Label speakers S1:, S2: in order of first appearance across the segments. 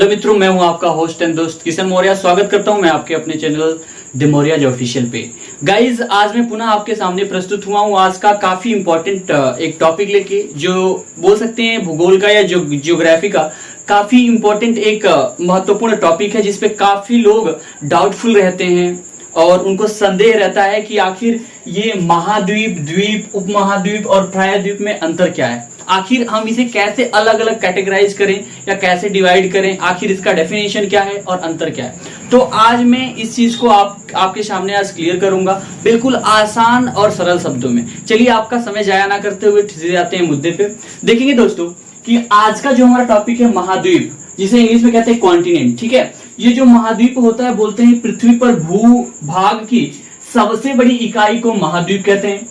S1: Hello मित्रों, मैं हूं आपका होस्ट एंड दोस्त किशन मौर्य। स्वागत करता हूं मैं आपके अपने चैनल द मौर्य ऑफिशियल पे। गाइज, आज मैं पुनः आपके सामने प्रस्तुत हुआ हूं आज का काफी इंपॉर्टेंट एक टॉपिक लेके, जो बोल सकते हैं भूगोल का या ज्योग्राफी का काफी इंपॉर्टेंट एक महत्वपूर्ण टॉपिक है, जिसपे काफी लोग डाउटफुल रहते हैं और उनको संदेह रहता है कि आखिर ये महाद्वीप, द्वीप, उपमहाद्वीप और प्रायद्वीप में अंतर क्या है। आखिर हम इसे कैसे अलग अलग कैटेगराइज करें या कैसे डिवाइड करें, आखिर इसका डेफिनेशन क्या है और अंतर क्या है। तो आज मैं इस चीज को आपके सामने आज क्लियर करूंगा, बिल्कुल आसान और सरल शब्दों में। चलिए, आपका समय जाया ना करते हुए सीधे जाते हैं मुद्दे पे। देखेंगे दोस्तों कि आज का जो हमारा टॉपिक है महाद्वीप, जिसे इंग्लिश में कहते हैं कॉन्टिनेंट, ठीक है। ये जो महाद्वीप होता है, बोलते हैं पृथ्वी पर भूभाग की सबसे बड़ी इकाई को महाद्वीप कहते हैं,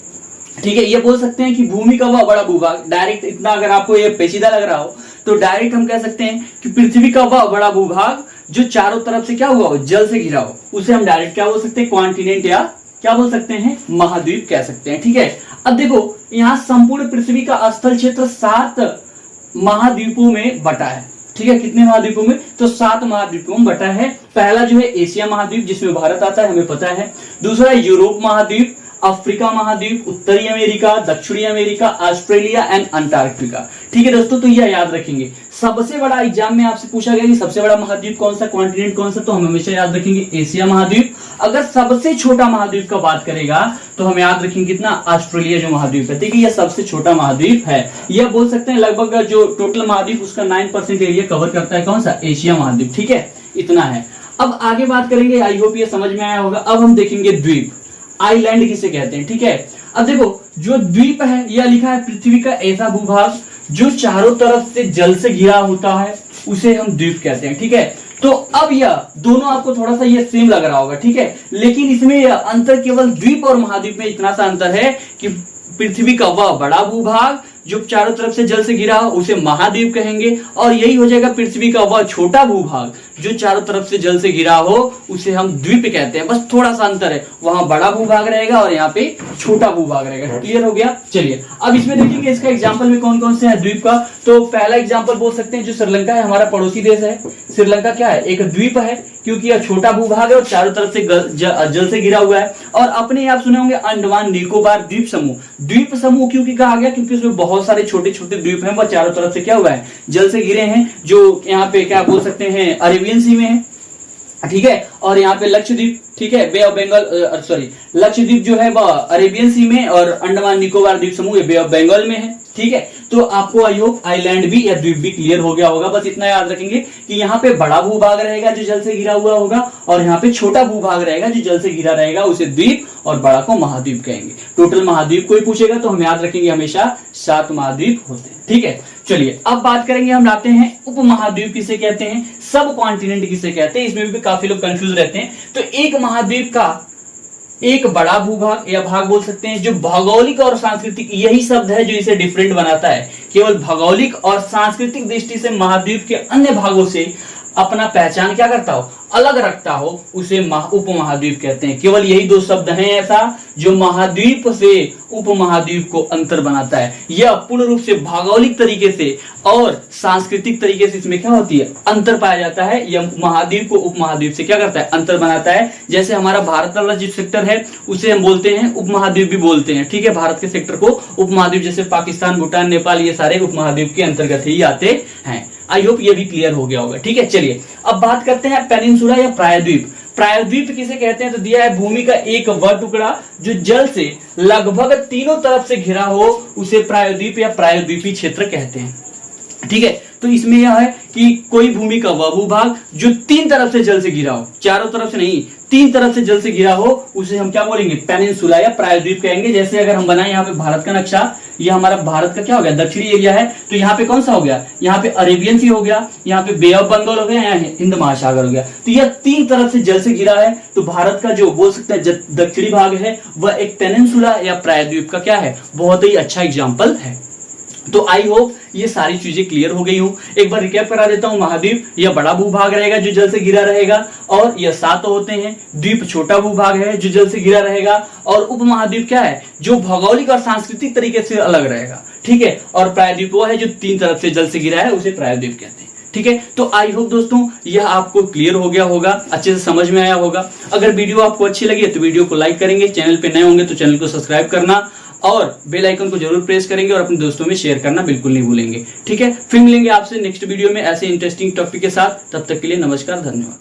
S1: ठीक है। ये बोल सकते हैं कि भूमि का वह बड़ा भूभाग, डायरेक्ट इतना अगर आपको ये पेचीदा लग रहा हो तो डायरेक्ट हम कह सकते हैं कि पृथ्वी का वह बड़ा भूभाग जो चारों तरफ से क्या हुआ हो, जल से घिरा हो, उसे हम डायरेक्ट क्या बोल सकते हैं, कॉन्टिनेंट या क्या बोल सकते हैं, महाद्वीप कह सकते हैं, ठीक है। अब देखो, यहाँ संपूर्ण पृथ्वी का स्थल क्षेत्र 7 महाद्वीपों में बटा है, ठीक है। कितने महाद्वीपों में? तो 7 महाद्वीपों में बटा है। पहला जो है एशिया महाद्वीप, जिसमें भारत आता है, हमें पता है। दूसरा यूरोप महाद्वीप, अफ्रीका महाद्वीप, उत्तरी अमेरिका, दक्षिणी अमेरिका, ऑस्ट्रेलिया एंड अंटार्कटिका, ठीक है दोस्तों। तो यह याद रखेंगे। सबसे बड़ा एग्जाम में आपसे पूछा गया कि सबसे बड़ा महाद्वीप कौन सा, कॉन्टिनेंट कौन सा, तो हम हमेशा याद रखेंगे एशिया महाद्वीप। अगर सबसे छोटा महाद्वीप का बात करेगा तो हम याद रखेंगे कितना, ऑस्ट्रेलिया जो महाद्वीप है, ठीक है। यह सबसे छोटा महाद्वीप है। यह बोल सकते हैं लगभग जो टोटल महाद्वीप उसका 9% एरिया कवर करता है, कौन सा, एशिया महाद्वीप, ठीक है। इतना है। अब आगे बात करेंगे, आई होप ये समझ में आया होगा। अब हम देखेंगे द्वीप, आइलैंड किसे कहते हैं, ठीक है। अब देखो, जो द्वीप है यह लिखा है पृथ्वी का ऐसा भूभाग जो चारों तरफ से जल से घिरा होता है, उसे हम द्वीप कहते हैं, ठीक है। तो अब यह दोनों आपको थोड़ा सा ये सेम लग रहा होगा, ठीक है, लेकिन इसमें यह अंतर केवल द्वीप और महाद्वीप में इतना सा अंतर है कि पृथ्वी का वह बड़ा भूभाग जो चारों तरफ से जल से घिरा हो उसे महाद्वीप कहेंगे, और यही हो जाएगा पृथ्वी का वह छोटा भूभाग जो चारों तरफ से जल से घिरा हो उसे हम द्वीप कहते हैं। बस थोड़ा सा अंतर है, वहां बड़ा भूभाग रहेगा और यहाँ पे छोटा भूभाग रहेगा। क्लियर हो गया? चलिए, अब इसमें देखेंगे इसका एग्जाम्पल में कौन कौन से है द्वीप का। तो पहला एग्जाम्पल बोल सकते हैं जो श्रीलंका है, हमारा पड़ोसी देश है। श्रीलंका क्या है, एक द्वीप है, क्योंकि यह छोटा भूभाग है और चारों तरफ से जल से घिरा हुआ है। और अपने आप सुने होंगे अंडमान निकोबार द्वीप समूह। द्वीप समूह क्योंकि कहा गया, क्योंकि उसमें बहुत सारे छोटे छोटे द्वीप हैं, वह चारों तरफ से क्या हुआ है, जल से घिरे हैं, जो यहाँ पे क्या बोल सकते हैं, अरेबियन सी में है, ठीक है। और यहाँ पे लक्षद्वीप, ठीक है, बे ऑफ बंगाल, सॉरी, लक्षद्वीप जो है वह अरेबियन सी में, और अंडमान निकोबार द्वीप समूह बे ऑफ बंगाल में है, ठीक है। तो आपको आई होप आइलैंड भी या द्वीप भी क्लियर हो गया होगा। बस इतना याद रखेंगे कि यहाँ पे बड़ा भूभाग रहेगा जो जल से घिरा हुआ होगा, और यहाँ पे छोटा भूभाग रहेगा जो जल से घिरा रहेगा, उसे द्वीप, और बड़ा को महाद्वीप कहेंगे। टोटल महाद्वीप कोई पूछेगा तो हम याद रखेंगे हमेशा 7 महाद्वीप होते हैं, ठीक है। चलिए, अब बात करेंगे, हम लाते हैं उपमहाद्वीप किसे कहते हैं, सब कॉन्टिनेंट किसे कहते हैं। इसमें भी काफी लोग कंफ्यूज रहते हैं। तो एक महाद्वीप का एक बड़ा भूभाग या भाग बोल सकते हैं, जो भौगोलिक और सांस्कृतिक, यही शब्द है जो इसे डिफरेंट बनाता है। केवल भौगोलिक और सांस्कृतिक दृष्टि से महाद्वीप के अन्य भागों से अपना पहचान क्या करता हो, अलग रखता हो, उसे उपमहाद्वीप कहते हैं। केवल यही 2 शब्द हैं ऐसा जो महाद्वीप से उपमहाद्वीप को अंतर बनाता है। यह पूर्ण रूप से भौगोलिक तरीके से और सांस्कृतिक तरीके से इसमें क्या होती है, अंतर पाया जाता है। यह महाद्वीप को उपमहाद्वीप से क्या करता है, अंतर बनाता है। जैसे हमारा भारत वाला जो सेक्टर है उसे हम बोलते हैं उपमहाद्वीप भी बोलते हैं, ठीक है। भारत के सेक्टर को उपमहाद्वीप, जैसे पाकिस्तान, भूटान, नेपाल, ये सारे उपमहाद्वीप के अंतर्गत ही आते हैं। आई होप ये भी क्लियर हो गया होगा, ठीक है। चलिए, अब बात करते हैं पेनिनसुला या प्रायद्वीप। प्रायद्वीप किसे कहते हैं, तो दिया है भूमि का एक वह टुकड़ा जो जल से लगभग तीनों तरफ से घिरा हो, उसे प्रायद्वीप या प्रायद्वीपीय क्षेत्र कहते हैं, ठीक है। तो इसमें यह है कि कोई भूमि का वह भूभाग जो 3 तरफ से जल से घिरा हो, चारों तरफ से नहीं, 3 तरफ से जल से घिरा हो, उसे हम क्या बोलेंगे, पेनिनसुला या प्रायद्वीप कहेंगे। जैसे अगर हम बनाए यहाँ पे भारत का नक्शा, ये हमारा भारत का क्या हो गया, दक्षिणी एरिया है, तो यहाँ पे कौन सा हो गया, यहाँ पे अरेबियन सी हो गया, यहाँ पे बे ऑफ बंगाल हो गया, यहाँ हिंद महासागर हो गया। तो यह 3 तरफ से जल से घिरा है। तो भारत का जो बोल सकते हैं दक्षिणी भाग है वह एक पेनिनसुला या प्रायद्वीप का क्या है, बहुत ही अच्छा एग्जाम्पल है। तो आई होप ये सारी चीजें क्लियर हो गई हूं। एक बार रिकैप करा देता हूं। महाद्वीप यह बड़ा भूभाग रहेगा जो जल से घिरा रहेगा, और यह 7 होते हैं। द्वीप छोटा भूभाग है जो जल से घिरा रहेगा, और उपमहाद्वीप क्या है, जो भौगोलिक और सांस्कृतिक तरीके से अलग रहेगा, ठीक है। और प्रायद्वीप वो है जो 3 तरफ से जल से घिरा है, उसे प्रायद्वीप कहते हैं। ठीक है, तो आई होप दोस्तों यह आपको क्लियर हो गया होगा, अच्छे से समझ में आया होगा। अगर वीडियो आपको अच्छी लगी है तो वीडियो को लाइक करेंगे, चैनल पे नए होंगे तो चैनल को सब्सक्राइब करना और बेल आइकन को जरूर प्रेस करेंगे और अपने दोस्तों में शेयर करना बिल्कुल नहीं भूलेंगे। ठीक है, फिर मिलेंगे आपसे नेक्स्ट वीडियो में ऐसे इंटरेस्टिंग टॉपिक के साथ। तब तक के लिए नमस्कार, धन्यवाद।